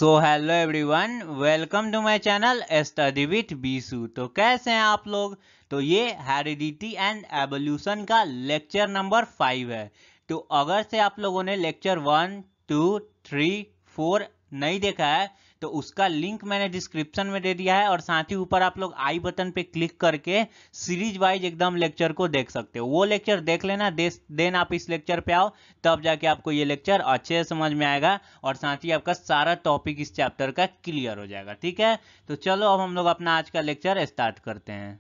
So hello everyone, welcome to my channel study with Bisu. तो कैसे हैं आप लोग। तो ये हेरिडिटी एंड एवोल्यूशन का लेक्चर नंबर 5 है। तो अगर से आप लोगों ने लेक्चर 1, 2, 3, 4 नहीं देखा है तो उसका लिंक मैंने डिस्क्रिप्शन में दे दिया है, और साथ ही ऊपर आप लोग आई बटन पे क्लिक करके सीरीज वाइज एकदम लेक्चर को देख सकते हो। वो लेक्चर देख लेना, देन आप इस लेक्चर पे आओ, तब जाके आपको ये लेक्चर अच्छे से समझ में आएगा और साथ ही आपका सारा टॉपिक इस चैप्टर का क्लियर हो जाएगा। ठीक है, तो चलो अब हम लोग अपना आज का लेक्चर स्टार्ट करते हैं।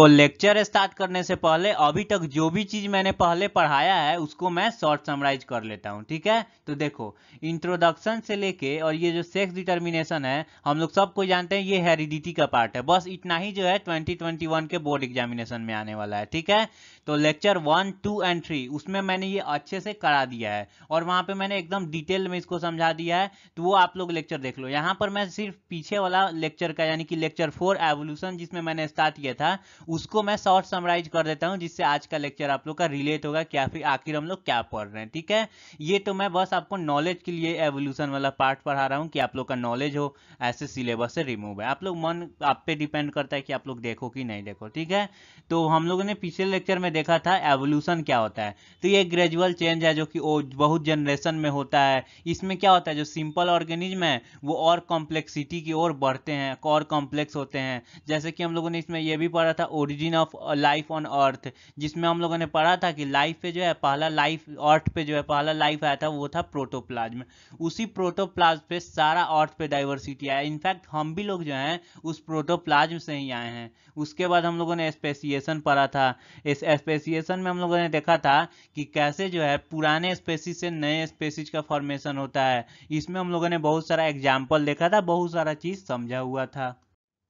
लेक्चर स्टार्ट करने से पहले अभी तक जो भी चीज मैंने पहले पढ़ाया है उसको मैं शॉर्ट समराइज कर लेता हूं। ठीक है, तो देखो, इंट्रोडक्शन से लेके और ये जो सेक्स डिटर्मिनेशन है हम लोग सबको जानते हैं, ये हेरिडिटी का पार्ट है। बस इतना ही जो है 2021 के बोर्ड एग्जामिनेशन में आने वाला है। ठीक है, तो लेक्चर 1, 2 एंड 3 उसमें मैंने ये अच्छे से करा दिया है और वहां पे मैंने एकदम डिटेल में इसको समझा दिया है, तो वो आप लोग लेक्चर देख लो। यहाँ पर मैं सिर्फ पीछे वाला लेक्चर का यानी कि लेक्चर 4 एवोल्यूशन जिसमें मैंने स्टार्ट किया था उसको मैं शॉर्ट समराइज कर देता हूं, जिससे आज का लेक्चर आप लोग का रिलेट होगा क्या फिर आखिर हम लोग क्या पढ़ रहे हैं। ठीक है, ये तो मैं बस आपको नॉलेज के लिए एवोल्यूशन वाला पार्ट पढ़ा रहा हूं कि आप लोग का नॉलेज हो, ऐसे सिलेबस से रिमूव है। आप लोग मन आप पे डिपेंड करता है कि आप लोग देखो कि नहीं देखो। ठीक है, तो हम लोगों ने पिछले लेक्चर में देखा था एवोल्यूशन क्या होता है। तो ये ग्रेजुअल चेंज है जो कि बहुत जनरेशन में होता है। इसमें क्या होता है, जो सिंपल ऑर्गेनिज्म है वो और कॉम्प्लेक्सिटी की ओर बढ़ते हैं, और कॉम्प्लेक्स होते हैं। जैसे कि हम लोगों ने इसमें यह भी पढ़ा था ओरिजिन ऑफ लाइफ ऑन अर्थ, जिसमें हम लोगों ने पढ़ा था कि लाइफ पे जो है पहला लाइफ, अर्थ पे जो है पहला लाइफ आया था वो था प्रोटोप्लाज्म। उसी प्रोटोप्लाज्म पे सारा अर्थ पे डाइवर्सिटी आया। इनफैक्ट हम भी लोग जो हैं उस प्रोटोप्लाज्म से ही आए हैं। उसके बाद हम लोगों ने स्पेसिएशन पढ़ा था। इस स्पेसिएशन में हम लोगों ने देखा था कि कैसे जो है पुराने स्पेसीज से नए स्पेसीज का फॉर्मेशन होता है। इसमें हम लोगों ने बहुत सारा एग्जाम्पल देखा था, बहुत सारा चीज समझा हुआ था।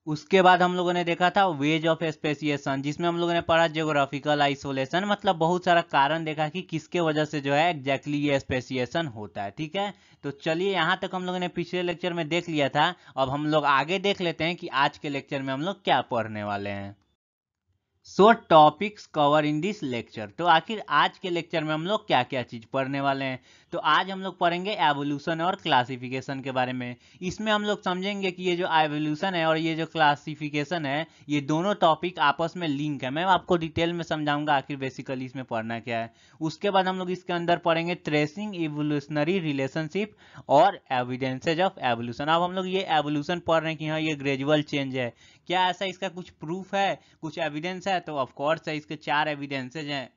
उसके बाद हम लोगों ने देखा था वेज ऑफ स्पेसिएशन, जिसमें हम लोगों ने पढ़ा जियोग्राफिकल आइसोलेशन, मतलब बहुत सारा कारण देखा कि किसके वजह से जो है एग्जैक्टली ये स्पेसिएशन होता है। ठीक है, तो चलिए यहाँ तक हम लोगों ने पिछले लेक्चर में देख लिया था। अब हम लोग आगे देख लेते हैं कि आज के लेक्चर में हम लोग क्या पढ़ने वाले हैं। Topics cover in this lecture. तो आखिर आज के लेक्चर में हम लोग क्या क्या चीज पढ़ने वाले हैं। तो आज हम लोग पढ़ेंगे एवोल्यूशन और क्लासिफिकेशन के बारे में। इसमें हम लोग समझेंगे कि ये जो एवोल्यूशन है और ये जो क्लासिफिकेशन है ये दोनों टॉपिक आपस में लिंक है। मैं आपको डिटेल में समझाऊंगा आखिर बेसिकली इसमें पढ़ना क्या है। उसके बाद हम लोग इसके अंदर पढ़ेंगे ट्रेसिंग इवोल्यूशनरी रिलेशनशिप और एविडेंसेज ऑफ एवोल्यूशन। अब हम लोग ये एवोल्यूशन पढ़ रहे हैं कि हाँ ये ग्रेजुअल चेंज है, क्या ऐसा इसका कुछ प्रूफ है, कुछ एविडेंस है। तो ऑफ कोर्स है, इसके 4 एविडेंसेज हैं,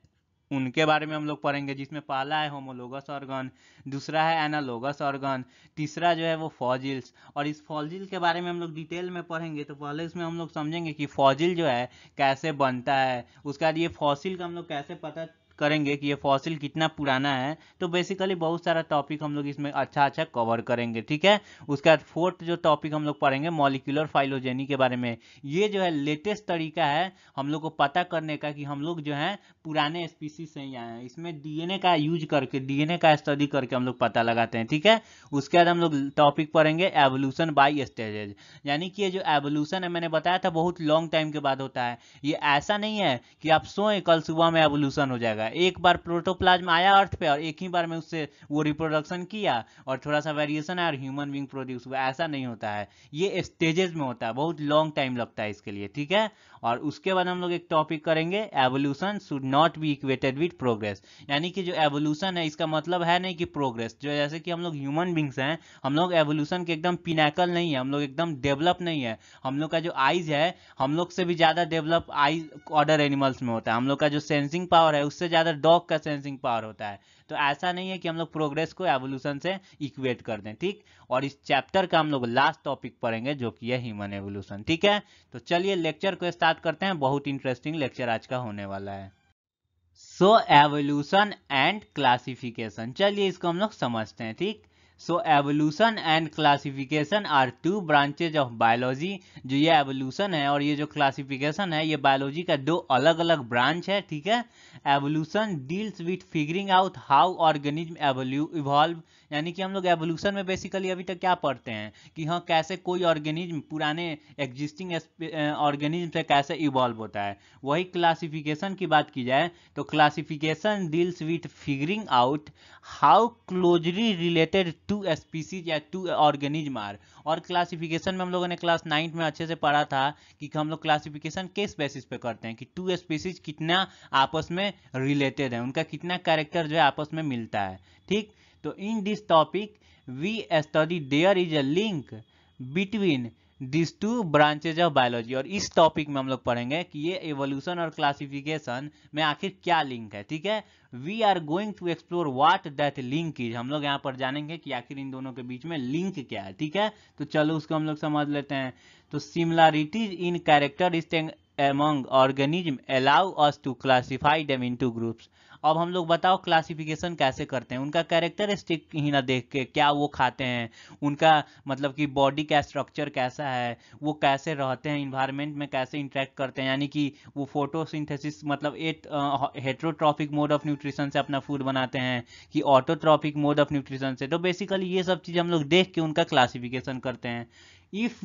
उनके बारे में हम लोग पढ़ेंगे। जिसमें पहला है होमोलोगस ऑर्गन, दूसरा है एनालोगस ऑर्गन, तीसरा जो है वो फॉजिल्स। और इस फॉजिल के बारे में हम लोग डिटेल में पढ़ेंगे। तो पहले इसमें हम लोग समझेंगे कि फॉजिल जो है कैसे बनता है, उसके बाद ये फॉसिल का हम लोग कैसे पता करेंगे कि ये फॉसिल कितना पुराना है। तो बेसिकली बहुत सारा टॉपिक हम लोग इसमें अच्छा अच्छा कवर करेंगे। ठीक है, उसके बाद फोर्थ जो टॉपिक हम लोग पढ़ेंगे मॉलिक्यूलर फाइलोजेनी के बारे में। ये जो है लेटेस्ट तरीका है हम लोग को पता करने का कि हम लोग जो है पुराने स्पीसीज से ही आए हैं। इसमें डीएनए का यूज करके, डीएनए का स्टडी करके हम लोग पता लगाते हैं। ठीक है, उसके बाद हम लोग टॉपिक पढ़ेंगे एवोल्यूशन बाय स्टेजेज, यानी कि ये जो एवोल्यूशन है मैंने बताया था बहुत लॉन्ग टाइम के बाद होता है। ये ऐसा नहीं है कि आप सोए कल सुबह में एवोल्यूशन हो जाएगा। एक बार प्रोटोप्लाज्म आया अर्थ पे और एक ही बार में उससे वो रिप्रोडक्शन किया और थोड़ा सा वेरिएशन आया और ह्यूमन बीइंग प्रोड्यूस हुआ, ऐसा नहीं होता है। ये स्टेजेस में होता है, बहुत लॉन्ग टाइम लगता है इसके लिए। ठीक है, और उसके बाद हम लोग एक टॉपिक करेंगे evolution should not be equated with progress, यानी कि जो एवोल्यूशन है इसका मतलब है नहीं कि प्रोग्रेस। जो जैसे कि हम लोग ह्यूमन बींग्स हैं, हम लोग एवोल्यूशन के एकदम पिनाकल नहीं है, हम लोग एकदम डेवलप नहीं है। हम लोग का जो आइज है हम लोग से भी ज्यादा डेवलप आइज ऑर्डर एनिमल्स में होता है। हम लोग का जो सेंसिंग पावर है उससे ज्यादा डॉग का सेंसिंग पावर होता है। तो ऐसा नहीं है कि हम लोग प्रोग्रेस को एवोल्यूशन से इक्वेट कर दें। ठीक, और इस चैप्टर का हम लोग लास्ट टॉपिक पढ़ेंगे जो कि है ह्यूमन एवोल्यूशन। ठीक है, तो चलिए लेक्चर को स्टार्ट करते हैं। बहुत इंटरेस्टिंग लेक्चर आज का होने वाला है। एवोल्यूशन एंड क्लासिफिकेशन, चलिए इसको हम लोग समझते हैं। ठीक, evolution and classification are two branches of biology. जो ये एवोल्यूशन है और ये जो क्लासिफिकेशन है ये बायोलॉजी का दो अलग अलग ब्रांच है। ठीक है, evolution deals with figuring out how organism evolve, यानी कि हम लोग एवोल्यूशन में बेसिकली अभी तक क्या पढ़ते हैं कि हाँ कैसे कोई ऑर्गेनिज्म पुराने एग्जिस्टिंग ऑर्गेनिज्म से कैसे इवॉल्व होता है। वही क्लासिफिकेशन की बात की जाए तो classification deals with figuring out how closely related two species या टू ऑर्गेनिज्म आर। और क्लासिफिकेशन में हम लोगों ने क्लास 9 में अच्छे से पढ़ा था कि हम लोग क्लासिफिकेशन किस बेसिस पे करते हैं कि टू स्पीसीज कितना आपस में रिलेटेड है, उनका कितना कैरेक्टर जो है आपस में मिलता है। ठीक, तो in this topic we study there is a link between this two branches of biology. और इस टॉपिक में हम लोग पढ़ेंगे कि ये एवोल्यूशन और क्लासिफिकेशन में आखिर क्या लिंक है। ठीक है, we are going to explore what that link is. हम लोग यहाँ पर जानेंगे कि आखिर इन दोनों के बीच में लिंक क्या है। ठीक है, तो चलो उसको हम लोग समझ लेते हैं। तो similarities in characteristic among organism allow us to classify them into groups। अब हम लोग बताओ क्लासिफिकेशन कैसे करते हैं, उनका कैरेक्टरिस्टिक ही ना देख के, क्या वो खाते हैं, उनका मतलब कि बॉडी का स्ट्रक्चर कैसा है, वो कैसे रहते हैं, इन्वायरमेंट में कैसे इंटरेक्ट करते हैं, यानी कि वो फोटोसिंथेसिस मतलब हेट्रोट्रॉफिक मोड ऑफ न्यूट्रिशन से अपना फूड बनाते हैं कि ऑटोट्रॉफिक मोड ऑफ न्यूट्रिशन से। तो बेसिकली ये सब चीज़ हम लोग देख के उनका क्लासिफिकेशन करते हैं। If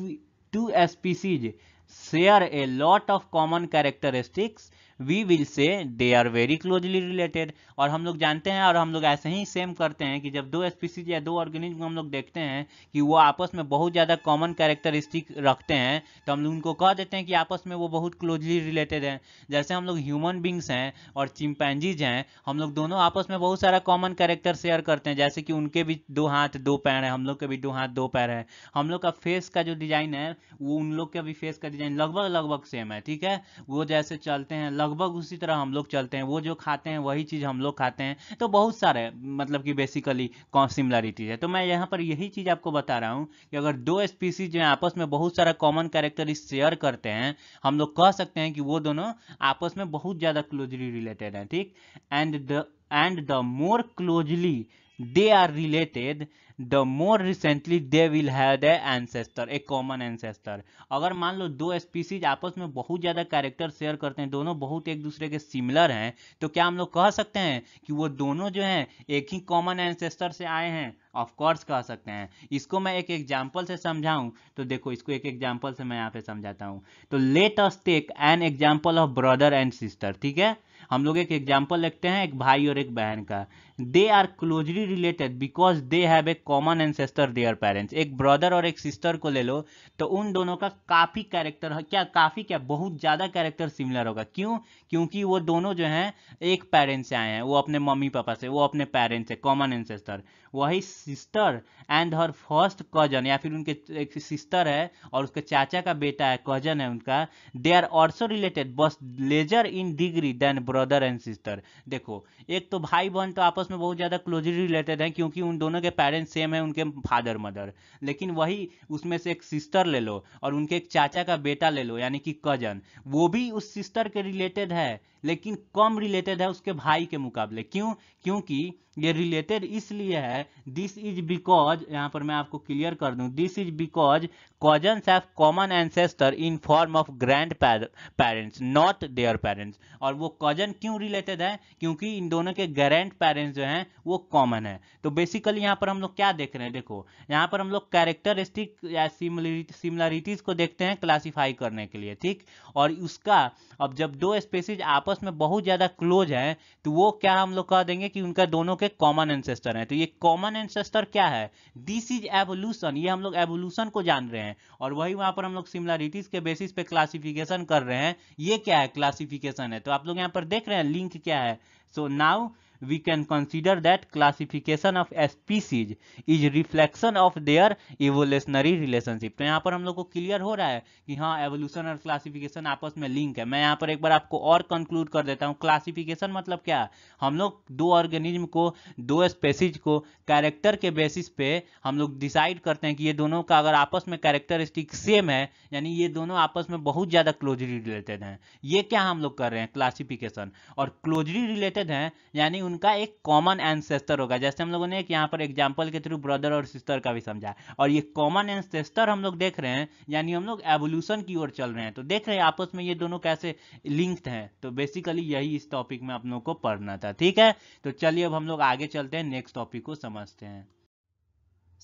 two species share a lot of common characteristics we will say they are very closely related। और हम लोग जानते हैं और हम लोग ऐसे ही सेम करते हैं कि जब दो स्पीसीज या दो ऑर्गेनिज्म को हम लोग देखते हैं कि वो आपस में बहुत ज़्यादा कॉमन कैरेक्टरिस्टिक रखते हैं तो हम लोग उनको कह देते हैं कि आपस में वो बहुत क्लोजली रिलेटेड हैं। जैसे हम लोग ह्यूमन बींग्स हैं और चिंपैंजीज हैं, हम लोग दोनों आपस में बहुत सारा कॉमन कैरेक्टर शेयर करते हैं, जैसे कि उनके भी 2 हाथ 2 पैर हैं, हम लोग के भी 2 हाथ 2 पैर हैं। हम लोग का फेस का जो डिजाइन है वो उन लोग का भी फेस का डिजाइन लगभग लगभग सेम है। ठीक है, वो जैसे चलते हैं लगभग उसी तरह हम लोग चलते हैं, वो जो खाते हैं वही चीज़ हम लोग खाते हैं। तो बहुत सारे मतलब कि बेसिकली सिमिलरिटीज है। तो मैं यहाँ पर यही चीज़ आपको बता रहा हूँ कि अगर दो स्पीसीज जो है आपस में बहुत सारा कॉमन कैरेक्टरिस्टिक शेयर करते हैं, हम लोग कह सकते हैं कि वो दोनों आपस में बहुत ज़्यादा क्लोजली रिलेटेड हैं। ठीक, and the more closely they are related the more recently they will have the ancestor, a common ancestor। अगर मान लो दो स्पीसीज आपस में बहुत ज़्यादा कैरेक्टर शेयर करते हैं, दोनों बहुत एक दूसरे के सिमिलर हैं, तो क्या हम लोग कह सकते हैं कि वो दोनों जो हैं एक ही कॉमन एंसेस्टर से आए हैं? ऑफ कोर्स कह सकते हैं। इसको मैं एक एग्जांपल से समझाऊं तो देखो, इसको एक एग्जांपल से मैं यहाँ पे समझाता हूँ। तो let us take an example of brother and sister. ठीक है, हम लोग एक एग्जांपल लिखते हैं एक भाई और एक बहन का। They are closely related because they have a common ancestor their parents. एक ब्रदर और एक सिस्टर को ले लो तो उन दोनों का काफी कैरेक्टर, क्या बहुत ज्यादा कैरेक्टर सिमिलर होगा। क्यों? क्योंकि वो दोनों जो हैं एक पेरेंट्स से आए हैं, वो अपने मम्मी पापा से, वो अपने पेरेंट्स से, कॉमन एंसेस्टर। वही sister and her first cousin, या फिर उनके एक सिस्टर है और उसके चाचा का बेटा है, कजन है उनका, दे आर ऑल्सो रिलेटेड बस lesser in degree than brother and sister. देखो, एक तो भाई बहन तो आपस में बहुत ज़्यादा क्लोजली रिलेटेड है क्योंकि उन दोनों के पेरेंट्स सेम है, उनके फादर मदर। लेकिन वही उसमें से एक सिस्टर ले लो और उनके एक चाचा का बेटा ले लो यानी कि कजन, वो भी उस सिस्टर के रिलेटेड है लेकिन कम रिलेटेड है उसके भाई के मुकाबले। क्यों? क्योंकि ये रिलेटेड इसलिए है, दिस इज बिकॉज, यहाँ पर मैं आपको क्लियर कर दूं, this is because cousins have common ancestor in form of grand parents not their parents. और वो कजन क्यों रिलेटेड है? क्योंकि इन दोनों के ग्रैंड पेरेंट्स जो हैं वो कॉमन है। तो बेसिकली यहाँ पर हम लोग क्या देख रहे हैं, देखो यहाँ पर हम लोग कैरेक्टरिस्टिक या सिमिलरिटीज को देखते हैं क्लासीफाई करने के लिए। ठीक, और उसका अब जब दो स्पेसीज आपस में बहुत ज्यादा क्लोज हैं तो वो क्या हम लोग कह देंगे कि उनका दोनों के कॉमन एंसेस्टर हैं। तो ये कॉमन एंसेस्टर क्या है? This is evolution. ये हम लोग एवोल्यूशन को जान रहे हैं और वही वहां पर हम लोग सिमिलरिटीज के बेसिस पे क्लासिफिकेशन कर रहे हैं। ये क्या है? क्लासिफिकेशन है। तो आप लोग यहाँ पर देख रहे हैं लिंक क्या है। So now we can consider that classification of species is reflection of their evolutionary relationship। तो यहाँ पर हम लोग को क्लियर हो रहा है कि हाँ एवोल्यूशन और क्लासिफिकेशन आपस में लिंक है। मैं यहाँ पर एक बार आपको और कंक्लूड कर देता हूँ। क्लासिफिकेशन मतलब क्या? हम लोग दो ऑर्गेनिज्म को, दो स्पेसीज को कैरेक्टर के बेसिस पे हम लोग डिसाइड करते हैं कि ये दोनों का अगर आपस में कैरेक्टरिस्टिक सेम है यानी ये दोनों आपस में बहुत ज्यादा क्लोजली रिलेटेड हैं। ये क्या हम लोग कर रहे हैं? क्लासिफिकेशन। और क्लोजली रिलेटेड हैं यानी उनका एक कॉमन एंसेस्टर होगा। जैसे हम लोगों ने एक यहाँ पर एग्जांपल के थ्रू ब्रदर और सिस्टर का भी समझा, और ये कॉमन एंसेस्टर हम लोग देख रहे हैं यानी हम लोग एवोल्यूशन की ओर चल रहे हैं। तो देख रहे हैं आपस में ये दोनों कैसे लिंक्ड हैं। तो बेसिकली यही इस टॉपिक में आप लोगों को पढ़ना था। ठीक है, तो चलिए अब हम लोग आगे चलते हैं, नेक्स्ट टॉपिक को समझते हैं।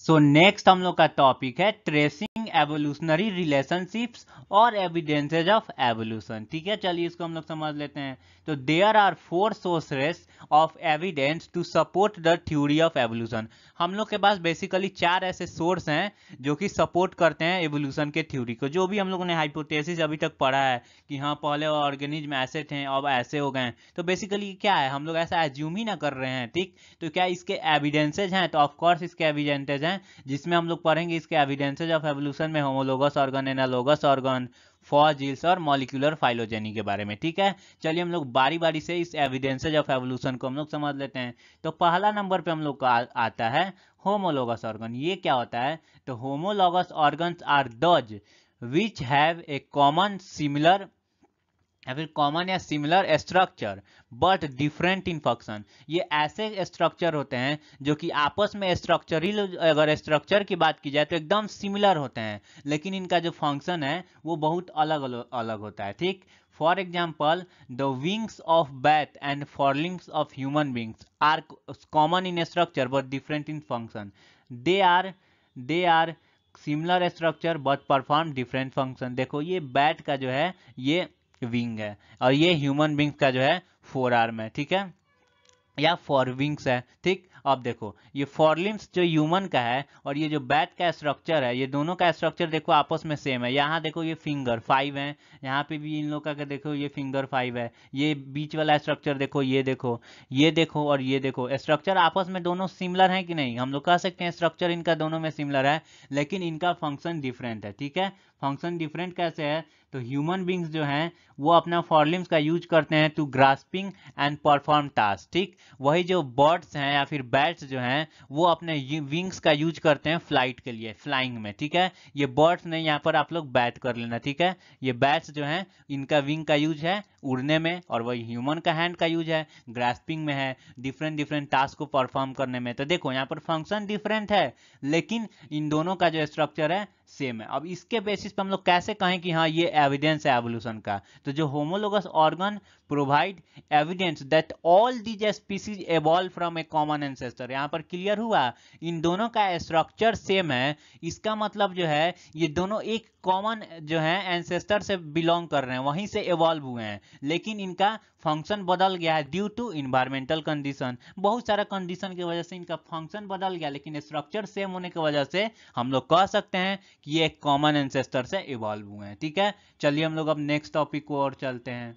सो नेक्स्ट हम लोग का टॉपिक है ट्रेसिंग एवोल्यूशनरी रिलेशनशिप्स और एविडेंसेज ऑफ एवोल्यूशन। ठीक है, चलिए इसको हम लोग समझ लेते हैं। तो there are 4 sources of evidence to support the theory of evolution. हम लोग के पास बेसिकली 4 ऐसे सोर्स हैं जो कि सपोर्ट करते हैं एवोल्यूशन के थ्योरी को। जो भी हम लोगों ने हाइपोथेसिस अभी तक पढ़ा है कि हाँ पहले ऑर्गेनिज्म ऐसे थे अब ऐसे हो गए, तो बेसिकली क्या है, हम लोग ऐसा एज्यूम ही ना कर रहे हैं। ठीक, तो क्या इसके एविडेंसेज हैं? तो ऑफकोर्स इसके एविडेंसेज हैं, जिसमें हम लोग पढ़ेंगे इसके एविडेंसेज ऑफ एवोल्यूशन में homologous organ, analogous organ, fossils और मॉलिक्यूलर फाइलोजेनी के बारे में। ठीक है, चलिए हम लोग बारी बारी से इस एविडेंसेज ऑफ एवोल्यूशन को हम लोग समझ लेते हैं। तो पहला नंबर पे हम लोग का आता है होमोलोगस ऑर्गन। ये क्या होता है? तो homologous organs are those which have a common similar या फिर कॉमन या similar structure but different in function. ये ऐसे स्ट्रक्चर होते हैं जो कि आपस में स्ट्रक्चरल, अगर स्ट्रक्चर की बात की जाए तो एकदम सिमिलर होते हैं, लेकिन इनका जो फंक्शन है वो बहुत अलग अलग होता है। ठीक, for example the wings of bat and forelimbs of human beings are common in structure but different in function. They are similar structure but perform different function. देखो ये बैट का जो है ये विंग है और ये ह्यूमन बींग्स का जो है फोर आर्म है। ठीक है, या फॉर विंग्स है। ठीक, अब देखो ये फॉरलिम्स जो ह्यूमन का है और ये जो बैट का स्ट्रक्चर है, ये दोनों का स्ट्रक्चर देखो आपस में सेम है। यहाँ देखो ये फिंगर 5 है, यहाँ पे भी इन लोग का देखो ये फिंगर 5 है। ये बीच वाला स्ट्रक्चर देखो, ये देखो, ये देखो और ये देखो, स्ट्रक्चर आपस में दोनों सिमिलर है कि नहीं? हम लोग कह सकते हैं स्ट्रक्चर इनका दोनों में सिमिलर है, लेकिन इनका फंक्शन डिफरेंट है। ठीक है, फंक्शन डिफरेंट कैसे है? तो ह्यूमन बींग्स जो हैं वो अपना फॉरलिम्स का यूज करते हैं to grasping and perform task. ठीक, वही जो बर्ड्स हैं या फिर बैट्स जो हैं वो अपने विंग्स का यूज करते हैं फ्लाइट के लिए, फ्लाइंग में। ठीक है, ये बर्ड्स नहीं, यहाँ पर आप लोग बैट कर लेना। ठीक है, ये बैट्स जो हैं इनका विंग का यूज है उड़ने में, और वही ह्यूमन का हैंड का यूज है ग्रास्पिंग में, है डिफरेंट डिफरेंट टास्क को परफॉर्म करने में। तो देखो यहाँ पर फंक्शन डिफरेंट है, लेकिन इन दोनों का जो स्ट्रक्चर है सेम है। अब इसके बेसिस पे हम लोग कैसे कहें कि हाँ ये एविडेंस है एवोल्यूशन का? तो जो homologous organ provide evidence that all these species evolve from A common ancestor. यहाँ पर क्लियर हुआ, इन दोनों का स्ट्रक्चर सेम है, इसका मतलब जो है ये दोनों एक कॉमन जो है एंसेस्टर से बिलोंग कर रहे हैं, वहीं से इवॉल्व हुए हैं, लेकिन इनका फंक्शन बदल गया है ड्यू टू इन्वायरमेंटल कंडीशन। बहुत सारा कंडीशन की वजह से इनका फंक्शन बदल गया, लेकिन स्ट्रक्चर सेम होने की वजह से हम लोग कह सकते हैं कि ये एक कॉमन एंसेस्टर से इवॉल्व हुए हैं। ठीक है, चलिए हम लोग अब नेक्स्ट टॉपिक को और चलते हैं।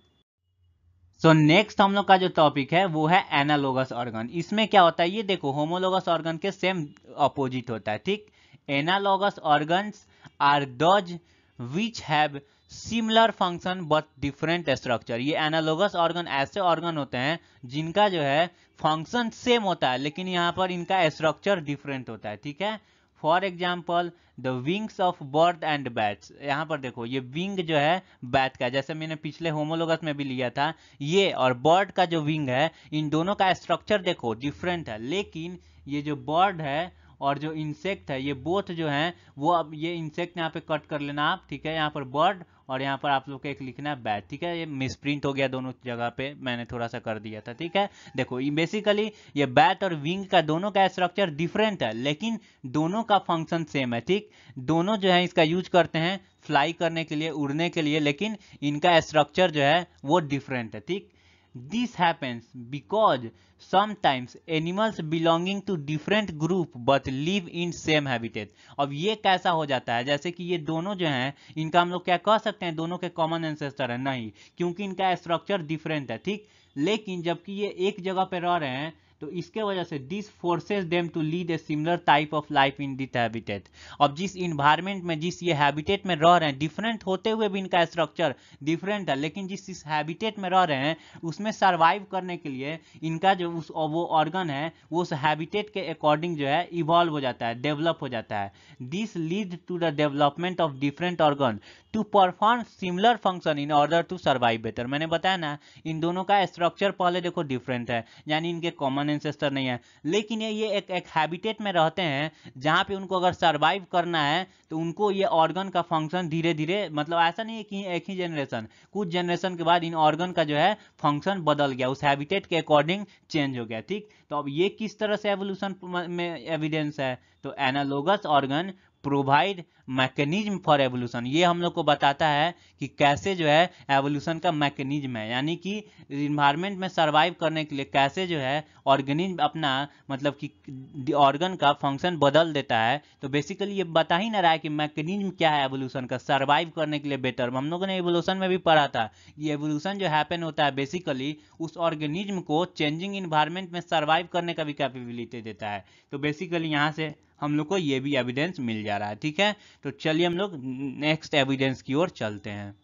नेक्स्ट हम लोग का जो टॉपिक है वो है एनालोगस ऑर्गन। इसमें क्या होता है ये देखो, होमोलोगस ऑर्गन के सेम अपोजिट होता है। ठीक, analogous organs are those which have similar function but different structure. ये एनालोगस ऑर्गन ऐसे ऑर्गन होते हैं जिनका जो है फंक्शन सेम होता है, लेकिन यहाँ पर इनका स्ट्रक्चर डिफरेंट होता है। ठीक है, for example the wings of bird and bats. यहाँ पर देखो ये विंग जो है बैट का, जैसे मैंने पिछले होमोलोगस में भी लिया था, ये और बर्ड का जो विंग है इन दोनों का स्ट्रक्चर देखो डिफरेंट है, लेकिन ये जो बर्ड है और जो इंसेक्ट है ये बोथ जो हैं वो, अब ये इंसेक्ट यहाँ पे कट कर लेना आप। ठीक है, यहाँ पर बर्ड और यहाँ पर आप लोग को एक लिखना है बैट। ठीक है, ये मिसप्रिंट हो गया दोनों जगह पे, मैंने थोड़ा सा कर दिया था। ठीक है, देखो ये बेसिकली ये बैट और विंग का दोनों का स्ट्रक्चर डिफरेंट है, लेकिन दोनों का फंक्शन सेम है। ठीक, दोनों जो है इसका यूज करते हैं फ्लाई करने के लिए, उड़ने के लिए, लेकिन इनका स्ट्रक्चर जो है वो डिफरेंट है। ठीक, this happens because sometimes animals belonging to different group but live in same habitat। अब ये कैसा हो जाता है, जैसे कि ये दोनों जो हैं इनका हम लोग क्या कह सकते हैं दोनों के कॉमन एंसेस्टर है? नहीं, क्योंकि इनका स्ट्रक्चर डिफरेंट है। ठीक, लेकिन जबकि ये एक जगह पे रह रहे हैं तो इसके वजह से this forces them to lead a similar type of life in this habitat. अब जिस इन्वायरमेंट में, जिस ये हैबिटेट में रह रहे हैं, डिफरेंट होते हुए भी इनका स्ट्रक्चर डिफरेंट है, लेकिन जिस हैबिटेट में रह रहे हैं उसमें सर्वाइव करने के लिए इनका जो वो ऑर्गन है वो उस हैबिटेट के अकॉर्डिंग जो है इवॉल्व हो जाता है, डेवलप हो जाता है। This lead to the development of different organ to perform similar function in order to survive better. मैंने बताया ना, इन दोनों का स्ट्रक्चर पहले देखो डिफरेंट है, यानी इनके कॉमन एंसेस्टर नहीं है, लेकिन ये एक हैबिटेट में रहते हैं जहां पे उनको अगर सर्वाइव करना है तो उनको ये ऑर्गन का फंक्शन धीरे धीरे, मतलब ऐसा नहीं है कि एक ही जनरेशन, कुछ जनरेशन के बाद इन ऑर्गन का जो है फंक्शन बदल गया, उस हैबिटेट के अकॉर्डिंग चेंज हो गया। ठीक, तो अब ये किस तरह से एवोल्यूशन में एविडेंस है? तो analogous organ provide mechanism for evolution, ये हम लोग को बताता है कि कैसे जो है एवोल्यूशन का मैकेनिज्म है, यानी कि इन्वायरमेंट में सरवाइव करने के लिए कैसे जो है ऑर्गेनिज्म अपना मतलब कि ऑर्गन का फंक्शन बदल देता है। तो बेसिकली ये बता ही ना रहा है कि मैकेनिज्म क्या है एवोल्यूशन का, सरवाइव करने के लिए बेटर। हम लोगों ने एवोल्यूशन में भी पढ़ा था, ये एवोल्यूशन जो हैपन होता है बेसिकली उस ऑर्गेनिज्म को चेंजिंग इन्वायरमेंट में सरवाइव करने का भी कैपेबिलिटी देता है। तो बेसिकली यहाँ से हम लोग को ये भी एविडेंस मिल जा रहा है, ठीक है। तो चलिए हम लोग नेक्स्ट एविडेंस की ओर चलते हैं।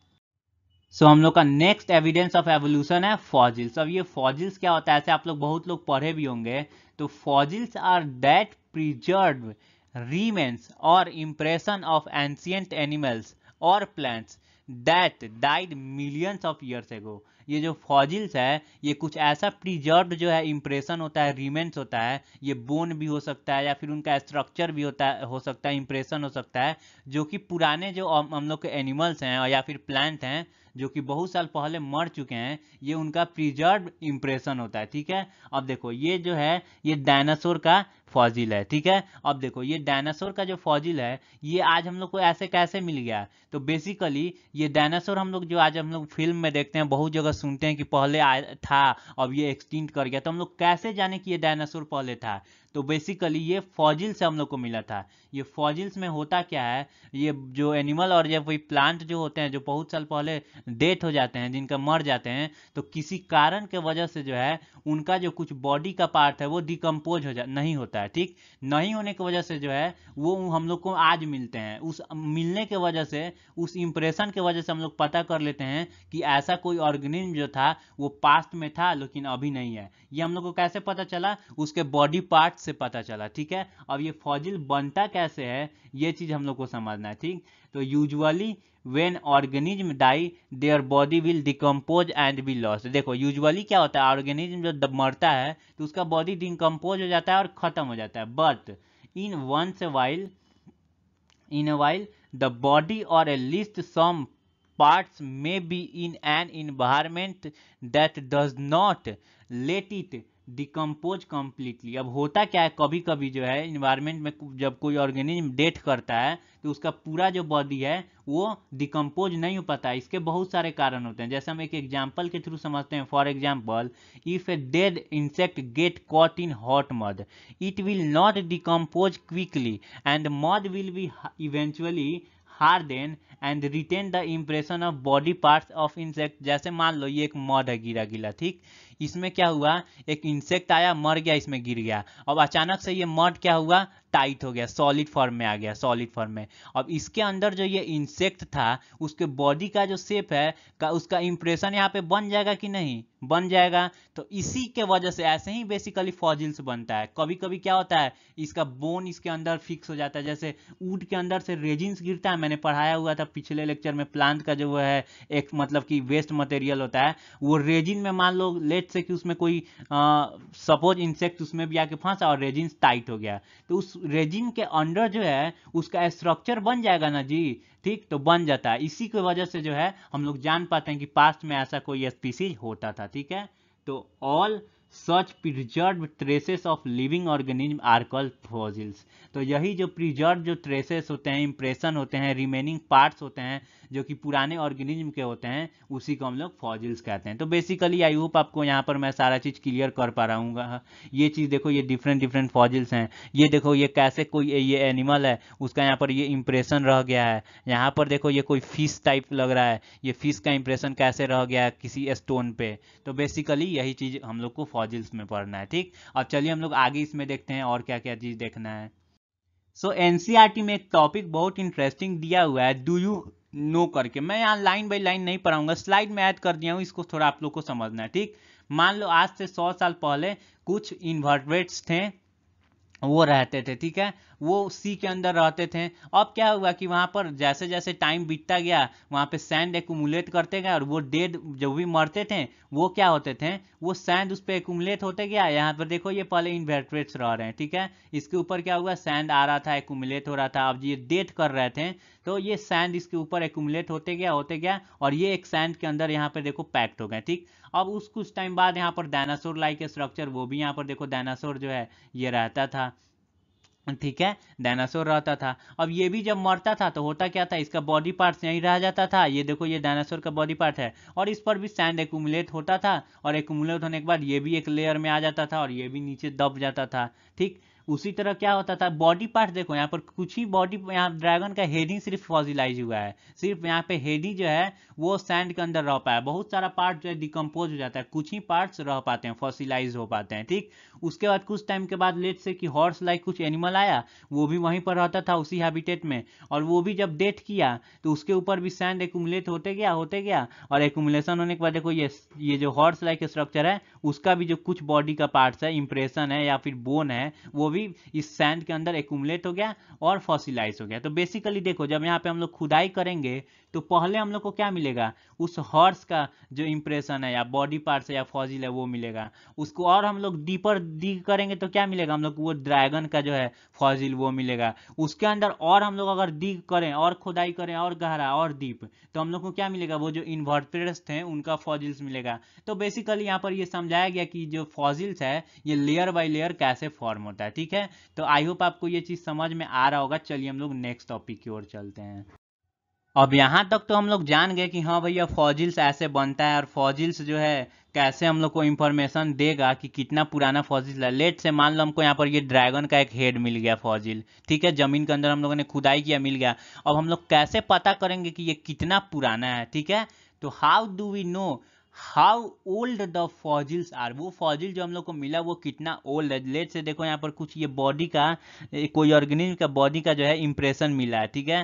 सो हम लोग का नेक्स्ट एविडेंस ऑफ एवोल्यूशन है फॉजिल्स। अब ये फॉजिल्स क्या होता है, ऐसे आप लोग बहुत लोग पढ़े भी होंगे। तो फॉजिल्स आर दैट प्रिजर्व रीमेन्स और इम्प्रेशन ऑफ एंशियंट एनिमल्स और plants that died millions of years ago. ये जो फॉजिल्स है ये कुछ ऐसा प्रिजर्व्ड जो है इम्प्रेशन होता है, रीमेन्स होता है, ये बोन भी हो सकता है या फिर उनका स्ट्रक्चर भी होता है, हो सकता है इम्प्रेशन हो सकता है, जो कि पुराने जो हम लोग के एनिमल्स हैं या फिर प्लांट हैं जो कि बहुत साल पहले मर चुके हैं, ये उनका प्रिजर्व इम्प्रेशन होता है, ठीक है। अब देखो ये जो है ये डायनासोर का फॉजिल है, ठीक है। अब देखो ये डायनासोर का जो फॉजिल है ये आज हम लोग को ऐसे कैसे मिल गया। तो बेसिकली ये डायनासोर हम लोग जो आज हम लोग फिल्म में देखते हैं, बहुत जगह सुनते हैं कि पहले था अब ये एक्सटिंक्ट कर गया, तो हम लोग कैसे जाने कि ये डायनासोर पहले था। तो बेसिकली ये फॉजिल से हम लोग को मिला था। ये फॉजिल्स में होता क्या है, ये जो एनिमल और जब वही प्लांट जो होते हैं जो बहुत साल पहले डेथ हो जाते हैं, जिनका मर जाते हैं, तो किसी कारण के वजह से जो है उनका जो कुछ बॉडी का पार्ट है वो डिकम्पोज हो जा नहीं होता है, ठीक। नहीं होने की वजह से जो है वो हम लोग को आज मिलते हैं। उस मिलने के वजह से, उस इंप्रेशन के वजह से हम लोग पता कर लेते हैं कि ऐसा कोई ऑर्गेनिज्म जो था वो पास्ट में था लेकिन अभी नहीं है। ये हम लोग को कैसे पता चला, उसके बॉडी पार्ट से पता चला, ठीक है। अब ये फॉजिल बनता कैसे है ये चीज हम लोग को समझना है, ठीक। तो usually when organism die their body will decompose and be lost। देखो यूजुअली क्या होता है, ऑर्गेनिज्म जो मरता है तो उसका बॉडी डिकम्पोज हो जाता है और खत्म हो जाता है, but in once in a while the body or at least some parts may be in an environment that does not let it decompose completely. अब होता क्या है, कभी कभी जो है इन्वायरमेंट में जब कोई ऑर्गेनिज्म डेथ करता है तो उसका पूरा जो बॉडी है वो डिकम्पोज नहीं हो पाता है। इसके बहुत सारे कारण होते हैं, जैसे हम एक एग्जांपल के थ्रू समझते हैं। For example, if a dead insect get caught in hot mud it will not decompose quickly and mud will be eventually harden and retain the impression of body parts of insect। जैसे मान लो ये एक mud है गिरा गिला, ठीक। इसमें क्या हुआ, एक इंसेक्ट आया मर गया, इसमें गिर गया। अब अचानक से ये मड क्या हुआ, टाइट हो गया, सॉलिड फॉर्म में आ गया, सॉलिड फॉर्म में। अब इसके अंदर जो ये इंसेक्ट था उसके बॉडी का जो शेप है का उसका इंप्रेशन यहाँ पे बन जाएगा कि नहीं, बन जाएगा। तो इसी के वजह से ऐसे ही बेसिकली फॉजिल्स बनता है। कभी कभी क्या होता है, इसका बोन इसके अंदर फिक्स हो जाता है, जैसे वुड के अंदर से रेजिन्स गिरता है, मैंने पढ़ाया हुआ था पिछले लेक्चर में। प्लांट का जो है एक मतलब कि वेस्ट मटेरियल होता है, वो रेजिन में मान लो लेट से कि उसमें कोई सपोज इंसेक्ट उसमें भी आके फंसा और रेजिन टाइट हो गया, तो उस रेजिन के अंदर जो है उसका स्ट्रक्चर बन जाएगा ना जी, ठीक। तो बन जाता है, इसी की वजह से जो है हम लोग जान पाते हैं कि पास्ट में ऐसा कोई स्पीसीज होता था, ठीक है। तो all such preserve traces of living organism are called fossils. तो यही जो प्रिजर्व जो ट्रेसेस होते हैं, इंप्रेशन होते हैं, रिमेनिंग पार्ट्स होते हैं जो कि पुराने ऑर्गेनिज्म के होते हैं, उसी को हम लोग फॉसिल्स कहते हैं। तो बेसिकली आई होप आपको यहाँ पर मैं सारा चीज़ क्लियर कर पा रहा हूँ। ये चीज़ देखो, ये डिफरेंट डिफरेंट फॉसिल्स हैं। ये देखो ये कैसे कोई ये एनिमल है उसका यहाँ पर ये इंप्रेशन रह गया है। यहाँ पर देखो ये कोई फिश टाइप लग रहा है, ये फिश का इंप्रेशन कैसे रह गया है किसी स्टोन पे। तो बेसिकली यही चीज़ हम लोग को फॉसिल्स में पढ़ना है, ठीक। अब चलिए हम लोग आगे इसमें देखते हैं और क्या क्या चीज़ देखना है। सो एनसीईआरटी में एक टॉपिक बहुत इंटरेस्टिंग दिया हुआ है, डू यू नो करके। मैं यहाँ लाइन बाई लाइन नहीं पढ़ाऊंगा, स्लाइड में ऐड कर दिया हूँ, इसको थोड़ा आप लोग को समझना है, ठीक। मान लो आज से 100 साल पहले कुछ इन्वर्टेब्रेट्स थे, वो रहते थे, ठीक है। वो सी के अंदर रहते थे। अब क्या हुआ कि वहाँ पर जैसे जैसे टाइम बीतता गया वहाँ पे सैंड एक्यूमुलेट करते गए और वो डेड जो भी मरते थे वो क्या होते थे, वो सैंड उस पर एक्यूमुलेट होते गया। यहाँ पर देखो ये पहले इन्वर्टेब्रेट्स रह रहे हैं, ठीक है। इसके ऊपर क्या हुआ, सैंड आ रहा था, एक्यूमुलेट हो रहा था। अब ये डेथ कर रहे थे तो ये सैंड इसके ऊपर एक्यूमुलेट होते गया और ये एक सैंड के अंदर यहाँ पर देखो पैक्ट हो गए, ठीक। अब उस कुछ टाइम बाद यहाँ पर डायनासोर लाइक स्ट्रक्चर, वो भी यहाँ पर देखो डायनासोर जो है ये रहता था। ठीक है, डायनासोर रहता था। अब ये भी जब मरता था तो होता क्या था, इसका बॉडी पार्ट्स यहीं रह जाता था। ये देखो, ये डायनासोर का बॉडी पार्ट है, और इस पर भी सैंड एक्यूमुलेट होता था, और एक्यूमुलेट होने के बाद ये भी एक लेयर में आ जाता था और ये भी नीचे दब जाता था। ठीक, उसी तरह क्या होता था, बॉडी पार्ट देखो यहाँ पर कुछ ही बॉडी, यहाँ ड्रैगन का हेड ही सिर्फ फॉसिलाइज हुआ है, सिर्फ यहाँ पे हेड ही जो है वो सैंड के अंदर रह पाया। बहुत सारा पार्ट जो है डिकम्पोज हो जाता है, कुछ ही पार्ट्स रह पाते हैं, फॉसिलाइज हो पाते हैं। ठीक, उसके बाद कुछ टाइम के बाद लेट से कि हॉर्स लाइक कुछ एनिमल आया, वो भी वहीं पर रहता था उसी हैबिटेट में, और वो भी जब डेथ किया तो उसके ऊपर भी सैंड एक्यूमुलेट होते गया, और एक्यूमुलेशन होने के बाद देखो ये जो हॉर्स लाइक स्ट्रक्चर है उसका भी जो कुछ बॉडी का पार्ट्स है, इंप्रेशन है या फिर बोन है, वो भी इस सैंड के अंदर एक्यूमुलेट हो गया और फॉसिलाइज हो गया। तो बेसिकली देखो, जब यहाँ पे हम लोग खुदाई करेंगे तो पहले हम लोग को क्या मिलेगा, उस हॉर्स का जो इंप्रेशन है या बॉडी पार्ट्स है या फॉसिल है वो मिलेगा। उसको और हम लोग डीपर डिग करेंगे तो क्या मिलेगा, हम लोग को वो ड्रैगन का जो है फॉसिल वो मिलेगा। उसके अंदर और हम लोग अगर डिग करें और खुदाई करें और गहरा और डीप, तो हम लोग को क्या मिलेगा, वो जो इन्वर्टेब्रेट्स थे उनका फॉसिल्स मिलेगा। तो बेसिकली यहाँ पर ये समझाया गया कि जो फॉसिल्स है ये लेयर बाय लेयर कैसे फॉर्म होता है। ठीक है, तो आई होप आपको ये चीज़ समझ में आ रहा होगा। चलिए हम लोग नेक्स्ट टॉपिक की ओर चलते हैं। अब यहाँ तक तो हम लोग जान गए कि हाँ भैया फॉजिल्स ऐसे बनता है, और फॉजिल्स जो है कैसे हम लोग को इंफॉर्मेशन देगा कि कितना पुराना फॉजिल है। लेट से मान लो हमको यहाँ पर ये ड्रैगन का एक हेड मिल गया फॉजिल, ठीक है, जमीन के अंदर हम लोगों ने खुदाई किया, मिल गया। अब हम लोग कैसे पता करेंगे कि ये कितना पुराना है। ठीक है, तो how do we know how old the fossils are, वो फॉजिल जो हम लोग को मिला वो कितना ओल्ड है। लेट से देखो यहाँ पर कुछ ये बॉडी का कोई ऑर्गेनिज्म का बॉडी का जो है इंप्रेशन मिला है। ठीक है,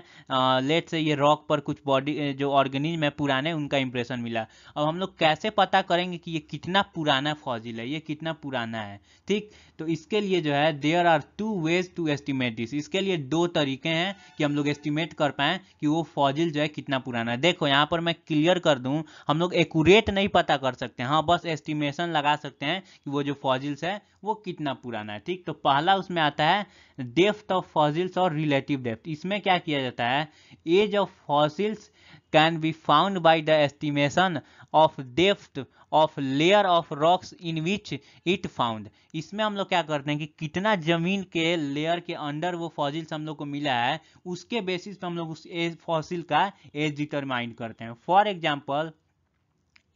लेट से ये रॉक पर कुछ बॉडी जो ऑर्गेनिज्म है पुराने, उनका इंप्रेशन मिला। अब हम लोग कैसे पता करेंगे कि ये कितना पुराना फॉजिल है, ये कितना पुराना है। ठीक, तो इसके लिए जो है there are two ways to estimate this, इसके लिए दो तरीके हैं कि हम लोग एस्टिमेट कर पाएं कि वो फॉजिल जो है कितना पुराना है। देखो यहाँ पर मैं क्लियर कर दूं, हम लोग एक्यूरेट नहीं पता कर सकते, हाँ बस एस्टिमेशन लगा सकते हैं कि वो जो फॉजिल्स है वो कितना पुराना है। ठीक, तो पहला उसमें आता है डेप्थ ऑफ फॉसिल्स और रिलेटिव डेप्थ। इसमें क्या किया जाता है, age of fossils can be found by the estimation of depth of layer of rocks in which it found. इसमें हम लोग क्या करते हैं कि कितना जमीन के लेयर के अंडर वो फॉसिल्स हम लोग को मिला है, उसके बेसिस पे हम लोग उस फॉसिल का एज डिटरमाइन करते हैं। For example,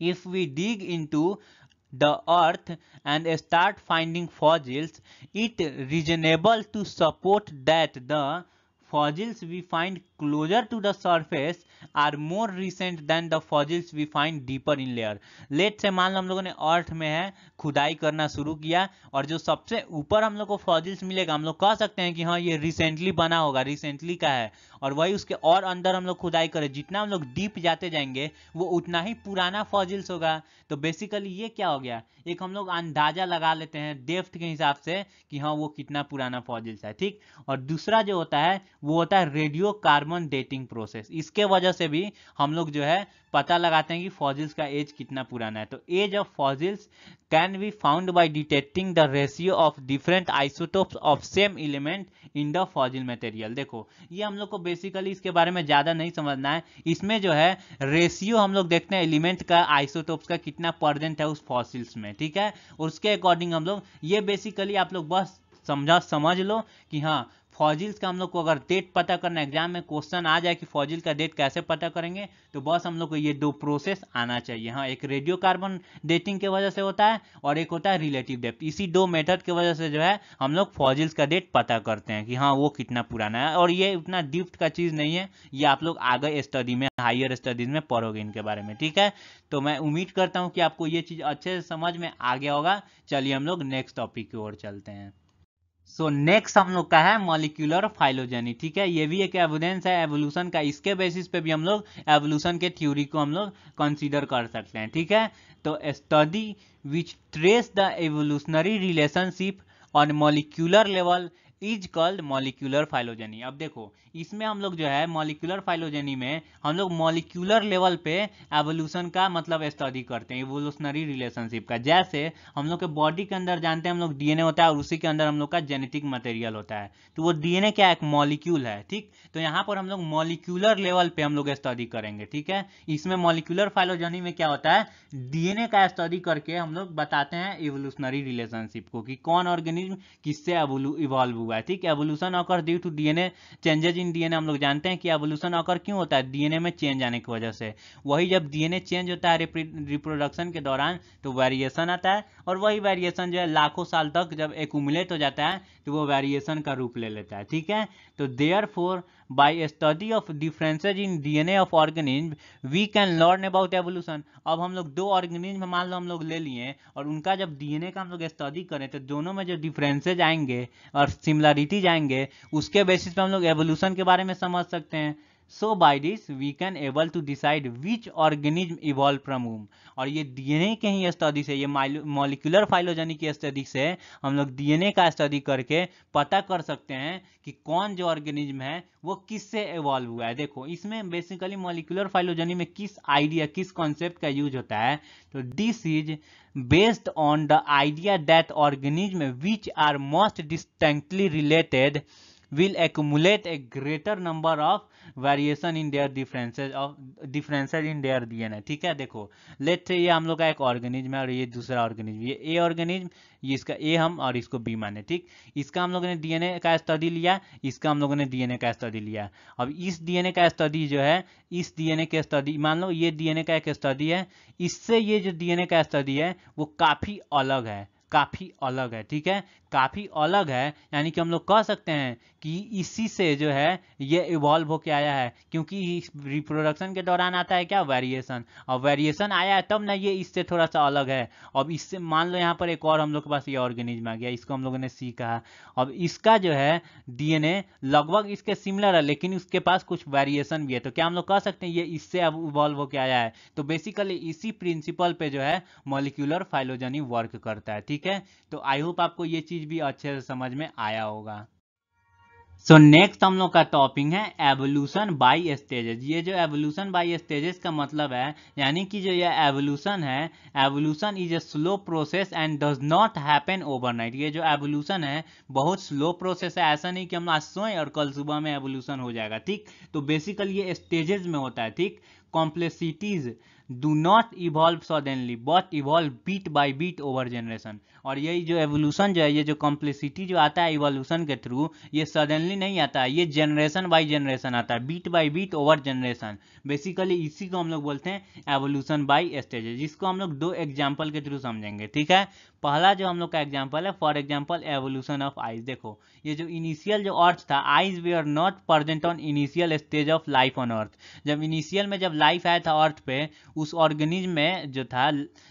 if we dig into the earth and start finding fossils, it reasonable to support that the fossils we find closer to the surface are more recent than the fossils we find deeper in layer। Let say मान लो हम लोगों ने अर्थ में है खुदाई करना शुरू किया, और जो सबसे ऊपर हम लोग को फॉसिल्स मिलेगा, हम लोग कह सकते हैं कि हाँ ये रिसेंटली बना होगा, रिसेंटली का है। और वही उसके और अंदर हम लोग खुदाई करें, जितना हम लोग डीप जाते जाएंगे वो उतना ही पुराना फॉसिल्स होगा। तो बेसिकली ये क्या हो गया, एक हम लोग अंदाजा लगा लेते हैं डेप्थ के हिसाब से कि हाँ वो कितना पुराना फॉसिल्स है। ठीक, और दूसरा जो होता है वो होता है रेडियो कार्बन डेटिंग प्रोसेस। इसके वजह से भी हम लोग जो है पता लगाते हैं कि फॉसिल्स का एज कितना पुराना है। तो age of fossils can be found by detecting the ratio of different isotopes of same element in the fossil material. देखो ये हम लोग को बेसिकली इसके बारे में ज्यादा नहीं समझना है, इसमें जो है रेशियो हम लोग देखते हैं एलिमेंट का, आइसोटोप्स का कितना प्रेजेंट है उस फॉसिल्स में। ठीक है, और उसके अकॉर्डिंग हम लोग, ये बेसिकली आप लोग बस समझ लो कि हाँ फॉजिल्स का हम लोग को अगर डेट पता करना, एग्जाम में क्वेश्चन आ जाए कि फॉजिल का डेट कैसे पता करेंगे, तो बस हम लोग को ये दो प्रोसेस आना चाहिए। हाँ, एक रेडियो कार्बन डेटिंग के वजह से होता है और एक होता है रिलेटिव डेप्थ। इसी दो मेथड की वजह से जो है हम लोग फॉजिल्स का डेट पता करते हैं कि हाँ वो कितना पुराना है। और ये उतना डीप का चीज़ नहीं है, ये आप लोग आगे स्टडी में, हायर स्टडीज में पढ़ोगे इनके बारे में। ठीक है, तो मैं उम्मीद करता हूँ कि आपको ये चीज़ अच्छे से समझ में आ गया होगा। चलिए हम लोग नेक्स्ट टॉपिक की ओर चलते हैं। सो नेक्स्ट हम लोग का है मॉलिक्यूलर फाइलोजेनी। ठीक है, ये भी एक एविडेंस है एवोल्यूशन का, इसके बेसिस पे भी हम लोग एवोल्यूशन के थ्योरी को हम लोग कंसीडर कर सकते हैं। ठीक है, तो study which trace the evolutionary relationship on molecular level is called molecular phylogeny. अब देखो इसमें हम लोग जो है मॉलिक्यूलर फाइलोजेनी में हम लोग मॉलिक्यूलर लेवल पे एवोल्यूशन का मतलब स्टडी करते हैं, एवोल्यूशनरी रिलेशनशिप का। जैसे हम लोग के बॉडी के अंदर जानते हैं हम लोग डीएनए होता है, और उसी के अंदर हम लोग का जेनेटिक मटेरियल होता है। तो वो डीएनए क्या, एक मॉलिक्यूल है। ठीक, तो यहाँ पर हम लोग मॉलिक्यूलर लेवल पे हम लोग स्टडी करेंगे। ठीक है, इसमें मॉलिक्यूलर फाइलोजेनी में क्या होता है, डीएनए का स्टडी करके हम लोग बताते हैं एवोल्यूशनरी रिलेशनशिप को, कि कौन ऑर्गेनिज्म किससे इवॉल्व हुआ हुआ है, ठीक। Evolution occur due to DNA changes in DNA, हम लोग जानते हैं कि एवोल्यूशन ऑकर क्यों होता है, डीएनए में चेंज आने की वजह से। वही जब डीएनए चेंज होता है रिप्रोडक्शन के दौरान तो वेरिएशन आता है, और वही वेरिएशन जो है लाखों साल तक जब एक्यूमुलेट हो जाता है तो वो वेरिएशन का रूप ले लेता है, ठीक है। तो therefore by study of differences in DNA of organism we can learn about evolution. अब हम लोग दो ऑर्गेनिज्म मान लो हम लोग ले लिए और उनका जब डीएनए का हम लोग स्टडी करें तो दोनों में जो डिफरेंसेज आएंगे और सिमिलरिटीज आएंगे उसके बेसिस पे हम लोग एवोल्यूशन के बारे में समझ सकते हैं। So by this we can able to decide which organism evolve from whom। और ये डीएनए के ही स्टडी से, ये मॉलिक्यूलर फाइलोजेनी की स्टडी से हम लोग डीएनए का स्टडी करके पता कर सकते हैं कि कौन जो ऑर्गेनिज्म है वो किससे इवॉल्व हुआ है। देखो इसमें बेसिकली मॉलिक्यूलर फाइलोजेनी में किस आइडिया, किस कॉन्सेप्ट का यूज होता है, तो this is based on the idea that organism which are most distinctly related will accumulate a greater number of variation in their differences in their DNA, ठीक है। देखो लेट से ये हम लोग का एक ऑर्गेनिज्म है और ये दूसरा ऑर्गेनिज्म, ये ए ऑर्गेनिज्म, ये इसका ए हम और इसको बी माने, ठीक। इसका हम लोगों ने डीएनए का स्टडी लिया, इसका हम लोगों ने डीएनए का स्टडी लिया। अब इस डीएनए का स्टडी जो है, इस डीएनए के स्टडी, मान लो ये डीएनए का एक स्टडी है, इससे ये जो डीएनए का स्टडी है वो काफी अलग है, काफी अलग है, ठीक है, काफी अलग है। यानी कि हम लोग कह सकते हैं कि इसी से जो है ये इवॉल्व होके आया है, क्योंकि रिप्रोडक्शन के दौरान आता है क्या, वेरिएशन, और वेरिएशन आया है तब ना ये इससे थोड़ा सा अलग है। अब इससे मान लो यहाँ पर एक और हम लोग के पास ये ऑर्गेनिज्म आ गया, इसको हम लोगों ने सी कहा। अब इसका जो है डीएनए लगभग इसके सिमिलर है लेकिन उसके पास कुछ वेरिएशन भी है, तो क्या हम लोग कह सकते हैं ये इससे अब इवॉल्व होके आया है। तो बेसिकली इसी प्रिंसिपल पे जो है मॉलिक्यूलर फाइलोजेनी वर्क करता है, ठीक है। तो आई होप आपको ये चीज भी अच्छे से समझ में आया होगा। सो नेक्स्ट हम लोग का टॉपिक है एवोल्यूशन बाय स्टेजेस। ये जो एवोल्यूशन बाय स्टेजेस का मतलब है, यानी कि जो ये एवोल्यूशन है, evolution is a slow process and does not happen overnight. ये जो एवोल्यूशन है बहुत स्लो प्रोसेस है, ऐसा नहीं कि हम आज सोएं और कल सुबह में एवोल्यूशन हो जाएगा, ठीक। तो बेसिकली ये स्टेजेस में होता है, ठीक। Complexities do not evolve suddenly but evolve bit by bit over generation. और यही जो एवोल्यूशन जो है, ये जो कॉम्प्लेक्सिटी जो आता है इवोल्यूशन के थ्रू, ये सडनली नहीं आता है, ये जनरेशन बाय जनरेशन आता है, bit by bit over generation. Basically इसी को हम लोग बोलते हैं एवोल्यूशन बाय स्टेजेस, जिसको हम लोग दो एग्जाम्पल के थ्रू समझेंगे, ठीक है। पहला जो हम लोग का एग्जाम्पल है, for example evolution of eyes. देखो ये जो इनिशियल जो अर्थ था, eyes they are not present on initial stage of life on earth. जब इनिशियल में जब लाइफ आया था अर्थ पे, उस ऑर्गेनिज्म में जो था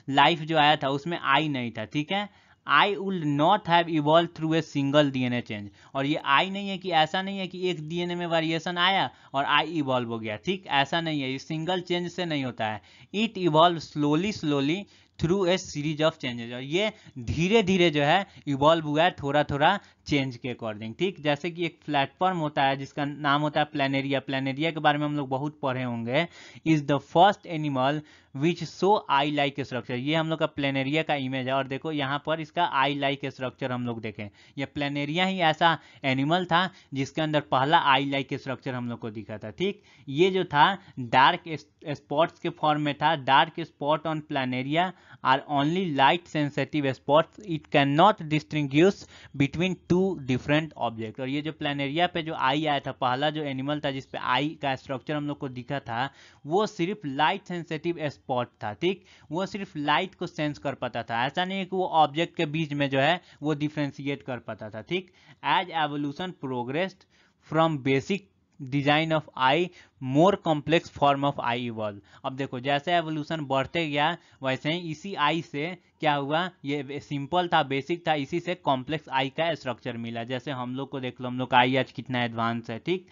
लाइफ जो आया था उसमें आई नहीं था, ठीक है। I would not have evolve through a single DNA change. और ये आई नहीं है कि, ऐसा नहीं है कि एक डीएनए में वेरिएशन आया और आई इवॉल्व हो गया, ठीक, ऐसा नहीं है, ये सिंगल चेंज से नहीं होता है। It evolve slowly slowly through a series of changes. और ये धीरे धीरे जो है इवॉल्व हुआ है, थोड़ा थोड़ा चेंज के अकॉर्डिंग, ठीक। जैसे कि एक प्लेटफॉर्म होता है जिसका नाम होता है प्लेनेरिया, प्लेनेरिया के बारे में हम लोग बहुत पढ़े होंगे। Is the first animal which so I like structure. ये हम लोग का प्लेनेरिया का इमेज है, और देखो यहाँ पर इसका आई लाइक स्ट्रक्चर हम लोग देखें, ये प्लेनेरिया ही ऐसा एनिमल था जिसके अंदर पहला आई लाइक स्ट्रक्चर हम लोग को दिखा था, ठीक। ये जो था डार्क स्पॉट्स के फॉर्म में था, dark spot on planaria are only light sensitive spots, it can not distinguish between two different object. और ये जो प्लेनेरिया पे जो आई आया था, पहला जो एनिमल था जिसपे आई का स्ट्रक्चर हम लोग को दिखा था, वो सिर्फ लाइट सेंसिटिव स्पॉट था, ठीक। वो सिर्फ लाइट को सेंस कर पाता था, ऐसा नहीं है कि वो ऑब्जेक्ट के बीच में जो है वो डिफ्रेंशिएट कर पाता था, ठीक। As evolution progressed from basic design of eye, more complex form of eye evolve. अब देखो जैसे एवोल्यूशन बढ़ते गया वैसे ही इसी आई से क्या हुआ, ये सिंपल था, बेसिक था, इसी से कॉम्प्लेक्स आई का स्ट्रक्चर मिला। जैसे हम लोग को देख लो, हम लोग का आई आज कितना एडवांस है, ठीक।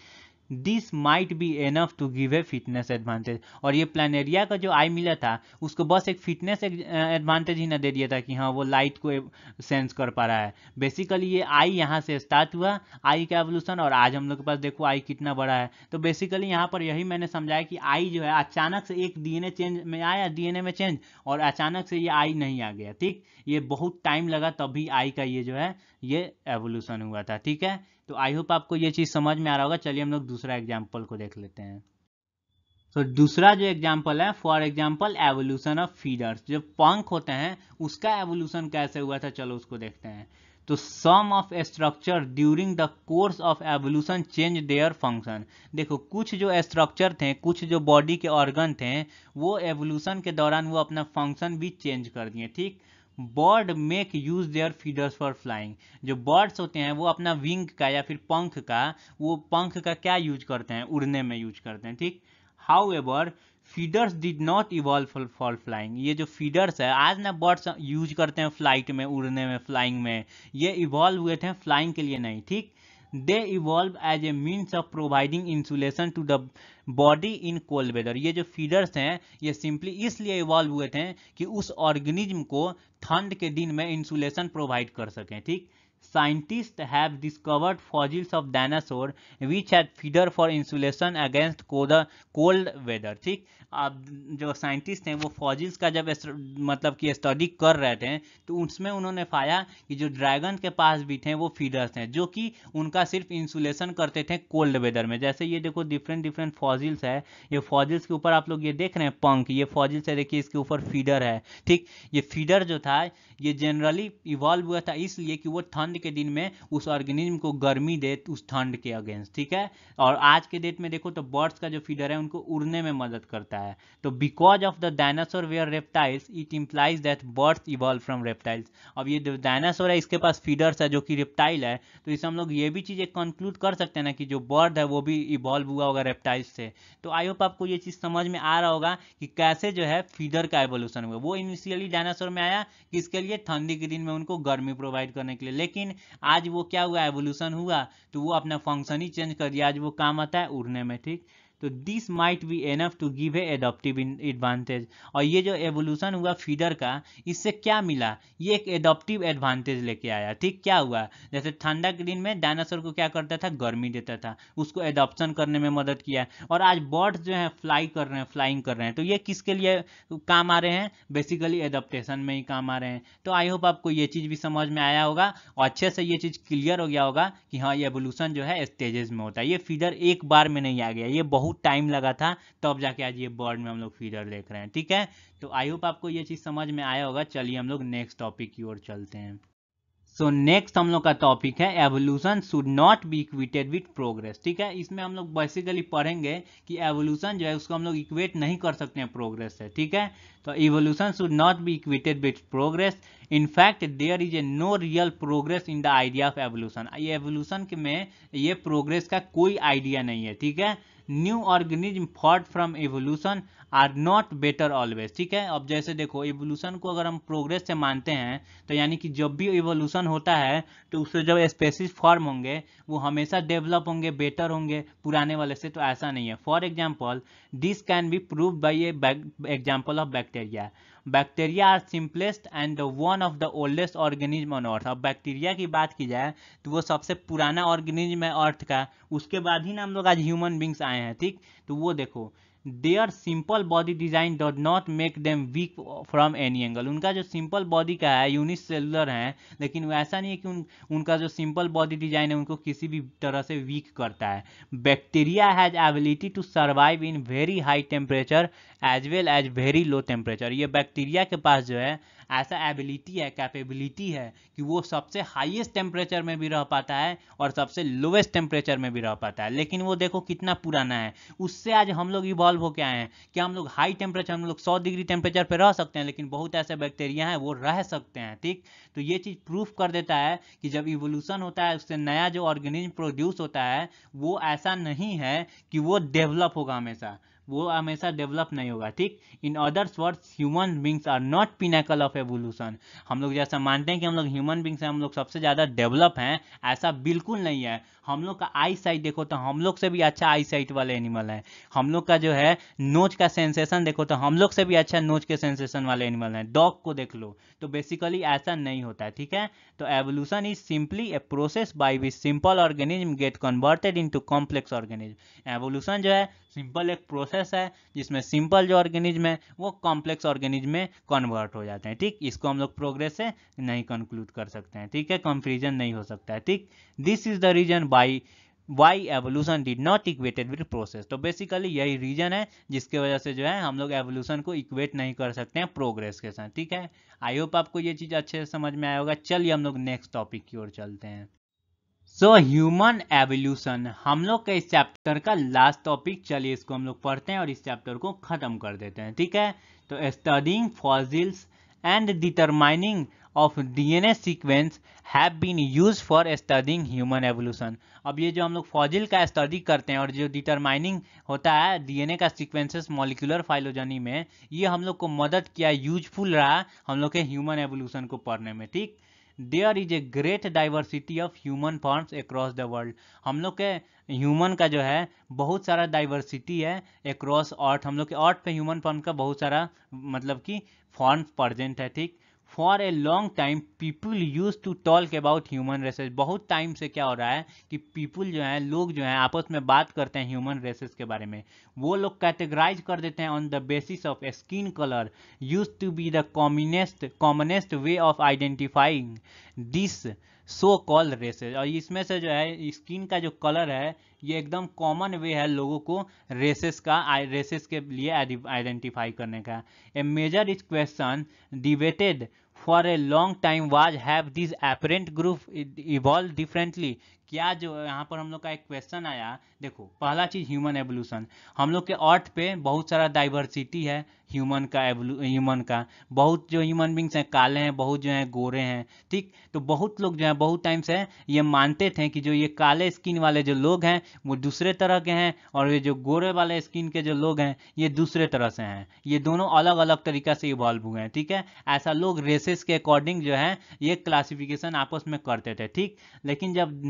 This might be enough to give a fitness advantage. और ये प्लानेरिया का जो आई मिला था उसको बस एक फिटनेस एडवांटेज ही ना दे दिया था कि हाँ वो लाइट को सेंस कर पा रहा है। बेसिकली ये आई यहाँ से स्टार्ट हुआ, आई का एवोल्यूशन, और आज हम लोग के पास देखो आई कितना बड़ा है। तो बेसिकली यहाँ पर यही मैंने समझाया कि आई जो है अचानक से एक डीएनए चेंज में आया, डीएनए में चेंज, और अचानक से ये आई नहीं आ गया, ठीक। ये बहुत टाइम लगा तभी आई का ये जो है ये एवोल्यूशन हुआ था, ठीक है। तो आई होप आपको ये चीज समझ में आ रहा होगा। चलिए हम लोग दूसरा एग्जाम्पल को देख लेते हैं। तो दूसरा जो एग्जाम्पल है, for example evolution of feeders. जो पंख होते हैं उसका एवोल्यूशन कैसे हुआ था, चलो उसको देखते हैं। तो some of structure during the course of evolution change their function. देखो कुछ जो स्ट्रक्चर थे, कुछ जो बॉडी के ऑर्गन थे, वो एवोल्यूशन के दौरान वो अपना फंक्शन भी चेंज कर दिए। ठीक, bird make use their feeders for flying. जो बर्ड्स होते हैं वो अपना विंग का या फिर पंख का, वो पंख का क्या यूज करते हैं, उड़ने में यूज करते हैं। ठीक, however feeders did not evolve for flying. ये जो फीडर्स है आज ना बर्ड्स यूज करते हैं फ्लाइट में, उड़ने में, फ्लाइंग में, ये इवॉल्व हुए थे फ्लाइंग के लिए नहीं। ठीक, they evolve as a means of providing insulation to the body in cold weather. ये जो फीडर्स हैं ये सिंपली इसलिए इवॉल्व हुए थे कि उस ऑर्गेनिज्म को ठंड के दिन में इंसुलेशन प्रोवाइड कर सकें। ठीक, scientists have discovered fossils of dinosaur which had feeder for insulation against cold weather। ठीक, अब जो साइंटिस्ट हैं वो फॉजिल्स का जब मतलब कि स्टडी कर रहे थे तो उसमें उन्होंने पाया कि जो ड्रैगन के पास भी थे वो फीडर्स हैं जो कि उनका सिर्फ इंसुलेशन करते थे कोल्ड वेदर में। जैसे ये देखो डिफरेंट डिफरेंट फॉजिल्स है, ये फॉजिल्स के ऊपर आप लोग ये देख रहे हैं पंख, ये फॉजिल्स है, देखिए इसके ऊपर फीडर है। ठीक, ये फीडर जो था ये जनरली इवॉल्व हुआ था इसलिए कि वो ठंड के दिन में उस ऑर्गेनिज्म को गर्मी दे उस ठंड के अगेंस्ट। ठीक है, और आज के डेट में देखो तो बर्ड्स का जो फीडर है उनको उड़ने में मदद करता है। तो because of the dinosaur were reptiles it implies that birds evolve from reptiles. अब ये जो डायनासोर है इसके पास फीडर्स है जो कि रेप्टाइल है, तो इससे हम लोग ये भी चीज़ कंक्लूड कर सकते हैं ना कि जो बर्ड है वो भी इवॉल्व हुआ होगा रेप्टाइल्स से। तो आई होप आपको ये चीज़ समझ में आ रहा होगा कि कैसे जो है फीडर का एवोल्यूशन हुआ। वो इनिशियली डायनासोर में आया किसके लिए, ठंडी के दिन में उनको गर्मी प्रोवाइड करने के लिए, लेकिन आज वो क्या हुआ, एवोल्यूशन हुआ तो वो अपना फंक्शन ही चेंज कर दिया, आज वो काम आता है उड़ने में। ठीक, तो this might be enough to give a adaptive advantage. और ये जो एवोल्यूशन हुआ फीडर का, इससे क्या मिला, ये एक एडॉप्टिव एडवांटेज लेके आया। ठीक, क्या हुआ, जैसे ठंडा के दिन में डायनासोर को क्या करता था, गर्मी देता था, उसको एडॉप्शन करने में मदद किया। और आज बर्ड्स जो है फ्लाई कर रहे हैं, फ्लाइंग कर रहे हैं, तो ये किसके लिए काम आ रहे हैं, बेसिकली एडॉप्टेशन में ही काम आ रहे हैं। तो आई होप आपको ये चीज़ भी समझ में आया होगा और अच्छे से ये चीज़ क्लियर हो गया होगा कि हाँ ये एवोल्यूशन जो है स्टेजेस में होता है। ये फीडर एक बार में नहीं आ गया, ये बहुत टाइम लगा था तब जाके आज ये बर्ड में हम लोग फीडर देख रहे हैं। ठीक है, तो आई होप आपको ये चीज़ समझ में आया होगा। चलिए हम लोग नेक्स्ट टॉपिक की ओर चलते हैं। सो नेक्स्ट हम लोग का टॉपिक है evolution should not be equated with progress. ठीक है, इसमें हम लोग बेसिकली पढ़ेंगे कि एवोल्यूशन जो है उसको हम लोग इक्वेट नहीं कर सकते हैं प्रोग्रेस से। ठीक है, तो evolution should not be equated with progress. In fact there is a no real progress in the idea of evolution. ये एवोल्यूशन में ये प्रोग्रेस का कोई आइडिया नहीं है। ठीक है, new organism formed from evolution are not better always. ठीक है, अब जैसे देखो एवोल्यूशन को अगर हम प्रोग्रेस से मानते हैं तो यानी कि जब भी एवोल्यूशन होता है तो उससे जब स्पेसीज फॉर्म होंगे वो हमेशा डेवलप होंगे, बेटर होंगे पुराने वाले से, तो ऐसा नहीं है। For example this can be proved by a example of bacteria. Bacteria are simplest and one of the oldest organism on earth. अब बैक्टीरिया की बात की जाए तो वो सबसे पुराना ऑर्गेनिज्म है अर्थ का, उसके बाद ही ना हम लोग आज ह्यूमन बींग्स आए हैं। ठीक, तो वो देखो their simple body design does not make them weak from any angle. उनका जो सिंपल बॉडी का है यूनिसेलुलर है, लेकिन वो ऐसा नहीं है कि उनका जो सिंपल बॉडी डिजाइन है उनको किसी भी तरह से वीक करता है। Bacteria has ability to survive in very high temperature as well as very low temperature. ये बैक्टीरिया के पास जो है ऐसा एबिलिटी है, कैपेबिलिटी है कि वो सबसे हाईएस्ट टेम्परेचर में भी रह पाता है और सबसे लोवेस्ट टेम्परेचर में भी रह पाता है। लेकिन वो देखो कितना पुराना है, उससे आज हम लोग इवॉल्व होके आए हैं। क्या हम लोग हाई टेम्परेचर, हम लोग 100 डिग्री टेम्परेचर पे रह सकते हैं, लेकिन बहुत ऐसे बैक्टीरिया हैं वो रह सकते हैं। ठीक, तो ये चीज़ प्रूफ कर देता है कि जब इवोल्यूशन होता है उससे नया जो ऑर्गेनिज्म प्रोड्यूस होता है वो ऐसा नहीं है कि वो डेवलप होगा हमेशा, वो हमेशा डेवलप नहीं होगा। ठीक, in others words human beings are not pinnacle of evolution. हम लोग जैसा मानते हैं कि हम लोग ह्यूमन बींग्स हैं, हम लोग सबसे ज़्यादा डेवलप हैं, ऐसा बिल्कुल नहीं है। हम लोग का आई साइट देखो तो हम लोग से भी अच्छा आई साइट वाले एनिमल हैं। हम लोग का जो है नोज का सेंसेशन देखो तो हम लोग से भी अच्छा नोज के सेंसेशन वाले एनिमल हैं। डॉग को देख लो, तो बेसिकली ऐसा नहीं होता है। ठीक है, तो evolution is simply a process by which simple organism get converted into complex organism. Evolution जो है सिंपल एक प्रोसेस है जिसमें सिंपल जो ऑर्गेनिज्म है वो कॉम्प्लेक्स ऑर्गेनिज्म में कन्वर्ट हो जाते हैं। ठीक, इसको हम लोग प्रोग्रेस से नहीं कंक्लूड कर सकते हैं। ठीक है, कंफ्यूजन नहीं हो सकता है। ठीक, this is the reason by why evolution did not equated with process. तो बेसिकली यही रीजन है जिसके वजह से जो है हम लोग एवोल्यूशन को इक्वेट नहीं कर सकते हैं प्रोग्रेस के साथ। ठीक है, आई होप आपको ये चीज़ अच्छे से समझ में आया होगा। चलिए हम लोग नेक्स्ट टॉपिक की ओर चलते हैं। सो ह्यूमन एवोल्यूशन हम लोग का इस चैप्टर का लास्ट टॉपिक। चलिए इसको हम लोग पढ़ते हैं और इस चैप्टर को खत्म कर देते हैं। ठीक है, तो studying fossils and determining of DNA sequence have been used for studying human evolution. अब ये जो हम लोग फॉसिल का स्टडी करते हैं और जो डिटरमाइनिंग होता है डीएनए का सीक्वेंसेस मॉलिक्यूलर फाइलोजेनी में, ये हम लोग को मदद किया, यूजफुल रहा हम लोग के ह्यूमन एवोल्यूशन को पढ़ने में। ठीक, there is a great diversity of human forms across the world. हम लोग के ह्यूमन का जो है बहुत सारा डाइवर्सिटी है अक्रॉस अर्थ। हम लोग के अर्थ पे ह्यूमन फॉर्म का बहुत सारा मतलब कि फॉर्म्स प्रेजेंट है। ठीक, for a long time people use to talk about human races. बहुत टाइम से क्या हो रहा है कि पीपुल जो है, लोग जो है आपस में बात करते हैं ह्यूमन रेसेस के बारे में। वो लोग कैटेगराइज कर देते हैं on the basis of skin colour use to be the commonest way of identifying this so called races. और इसमें से जो है स्किन का जो कलर है ये एकदम कॉमन वे है लोगों को रेसेस के लिए आइडेंटिफाई करने का। A major is question debated for a long time was have this apparent group evolve differently. क्या जो यहाँ पर हम लोग का एक क्वेश्चन आया, देखो पहला चीज ह्यूमन एवोल्यूशन। हम लोग के अर्थ पे बहुत सारा डाइवर्सिटी है ह्यूमन का बहुत जो ह्यूमन बींग्स हैं काले हैं, बहुत जो हैं गोरे हैं। ठीक, तो बहुत लोग जो है बहुत टाइम से ये मानते थे कि जो ये काले स्किन वाले जो लोग हैं वो दूसरे तरह के हैं और ये जो गोरे वाले स्किन के जो लोग हैं ये दूसरे तरह से हैं। ये दोनों अलग अलग तरीका से इवॉल्व हुए हैं। ठीक है, ऐसा लोग रेसेस के अकॉर्डिंग जो है ये क्लासिफिकेशन आपस में करते थे। ठीक, लेकिन जब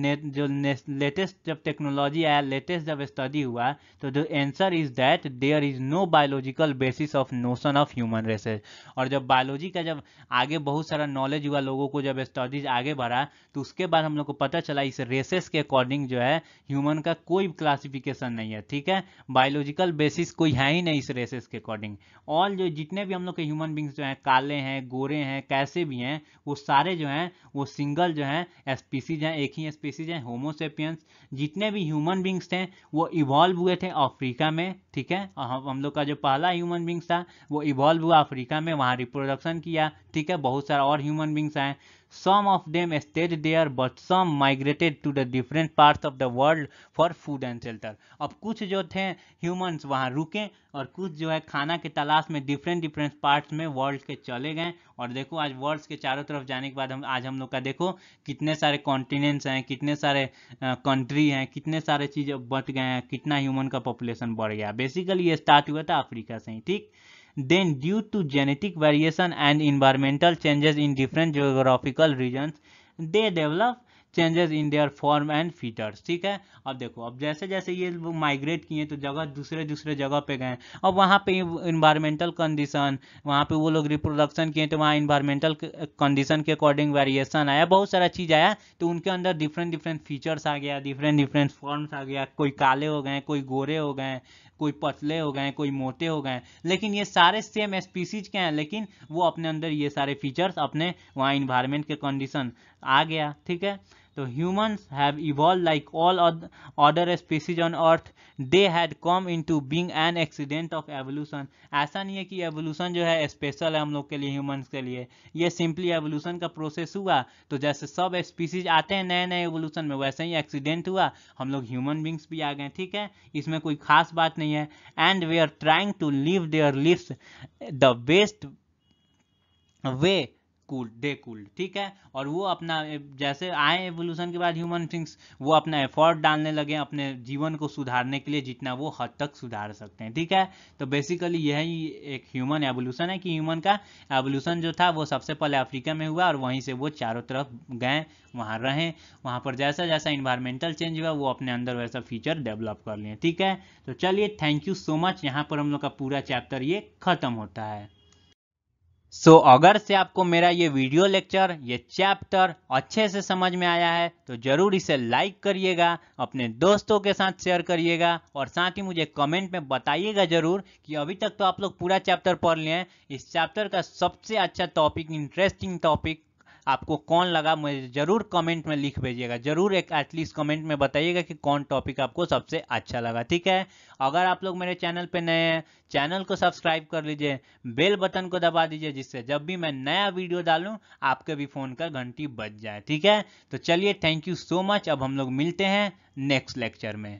लेटेस्ट जब टेक्नोलॉजी आया, लेटेस्ट जब स्टडी हुआ, तो the answer is that there is no biological basis of notion of human races. और जब बायोलॉजी का जब आगे बहुत सारा नॉलेज हुआ, लोगों को जब स्टडीज आगे बढ़ा, तो उसके बाद हम लोग को पता चला इस रेसेस के अकॉर्डिंग जो है ह्यूमन का कोई क्लासिफिकेशन नहीं है। ठीक है, बायोलॉजिकल बेसिस कोई है ही नहीं इस रेसेस के अकॉर्डिंग। ऑल जो जितने भी हम लोग के ह्यूमन बींग्स जो हैं काले हैं, गोरे हैं, कैसे भी हैं, वो सारे जो हैं वो सिंगल जो हैं स्पीसीज हैं, एक ही स्पीसीज हैं, होमोसेपियंस। जितने भी ह्यूमन बींग्स थे वो इवॉल्व हुए थे अफ्रीका में। ठीक है, हम लोग का जो पहला ह्यूमन बींग्स था वो इवॉल्व हुआ अफ्रीका में, वहाँ रिप्रोडक्शन किया। ठीक है, बहुत सारा और ह्यूमन बींग्स आए। Some of them stayed there, but some migrated to the different parts of the world for food and shelter. अब कुछ जो थे ह्यूमंस वहाँ रुके और कुछ जो है खाना के तलाश में डिफरेंट पार्ट्स में वर्ल्ड के चले गए। और देखो आज वर्ल्ड के चारों तरफ जाने के बाद आज हम लोग का देखो कितने सारे कॉन्टिनेंट्स हैं, कितने सारे कंट्री हैं, कितने सारे चीज़ बट गए हैं, कितना ह्यूमन का पॉपुलेशन बढ़ गया। बेसिकली ये स्टार्ट हुआ था अफ्रीका से ही। ठीक, then due to genetic variation and environmental changes in different geographical regions they develop changes in their form and features। ठीक है, अब देखो अब जैसे जैसे ये लोग माइग्रेट किए तो जगह दूसरे जगह पे गए। अब वहाँ पे इन्वायरमेंटल कंडीशन, वहाँ पे वो लोग रिप्रोडक्शन किए तो वहाँ इन्वायरमेंटल कंडीशन के अकॉर्डिंग वेरिएशन आया, बहुत सारा चीज़ आया, तो उनके अंदर डिफरेंट फीचर्स आ गया, डिफरेंट फॉर्म्स आ गया। कोई काले हो गए, कोई गोरे हो गए, कोई पतले हो गए, कोई मोटे हो गए, लेकिन ये सारे सेम स्पीसीज के हैं, लेकिन वो अपने अंदर ये सारे फीचर्स अपने वहाँ इन्वायरमेंट के कंडीशन आ गया। ठीक है, तो humans have evolve like all other species on earth, they had come into being an accident of evolution. ऐसा नहीं है कि एवोल्यूशन जो है स्पेशल है हम लोग के लिए, ह्यूमंस के लिए। ये सिंपली एवोल्यूशन का प्रोसेस हुआ, तो जैसे सब स्पीसीज आते हैं नए नए एवोल्यूशन में, वैसे ही एक्सीडेंट हुआ, हम लोग ह्यूमन बींग्स भी आ गए। ठीक है, इसमें कोई खास बात नहीं है। And we are trying to live their lives the best way could. ठीक है, और वो अपना जैसे आए एवोल्यूशन के बाद ह्यूमन बींग्स, वो अपना एफर्ट डालने लगे अपने जीवन को सुधारने के लिए जितना वो हद तक सुधार सकते हैं। ठीक है, तो बेसिकली यही एक ह्यूमन एवोल्यूशन है कि ह्यूमन का एवोल्यूशन जो था वो सबसे पहले अफ्रीका में हुआ और वहीं से वो चारों तरफ गए, वहाँ रहें, वहाँ पर जैसा जैसा इन्वायरमेंटल चेंज हुआ वो अपने अंदर वैसा फीचर डेवलप कर लिए। ठीक है, तो चलिए थैंक यू सो मच, यहाँ पर हम लोग का पूरा चैप्टर ये खत्म होता है। अगर से आपको मेरा ये वीडियो लेक्चर, ये चैप्टर अच्छे से समझ में आया है तो ज़रूर इसे लाइक करिएगा, अपने दोस्तों के साथ शेयर करिएगा और साथ ही मुझे कमेंट में बताइएगा ज़रूर कि अभी तक तो आप लोग पूरा चैप्टर पढ़ लिए हैं, इस चैप्टर का सबसे अच्छा टॉपिक, इंटरेस्टिंग टॉपिक आपको कौन लगा मुझे ज़रूर कमेंट में लिख भेजिएगा, ज़रूर एक एटलीस्ट कमेंट में बताइएगा कि कौन टॉपिक आपको सबसे अच्छा लगा, ठीक है। अगर आप लोग मेरे चैनल पे नए हैं, चैनल को सब्सक्राइब कर लीजिए, बेल बटन को दबा दीजिए, जिससे जब भी मैं नया वीडियो डालूं आपके भी फ़ोन का घंटी बज जाए, ठीक है। तो चलिए, थैंक यू सो मच। अब हम लोग मिलते हैं नेक्स्ट लेक्चर में।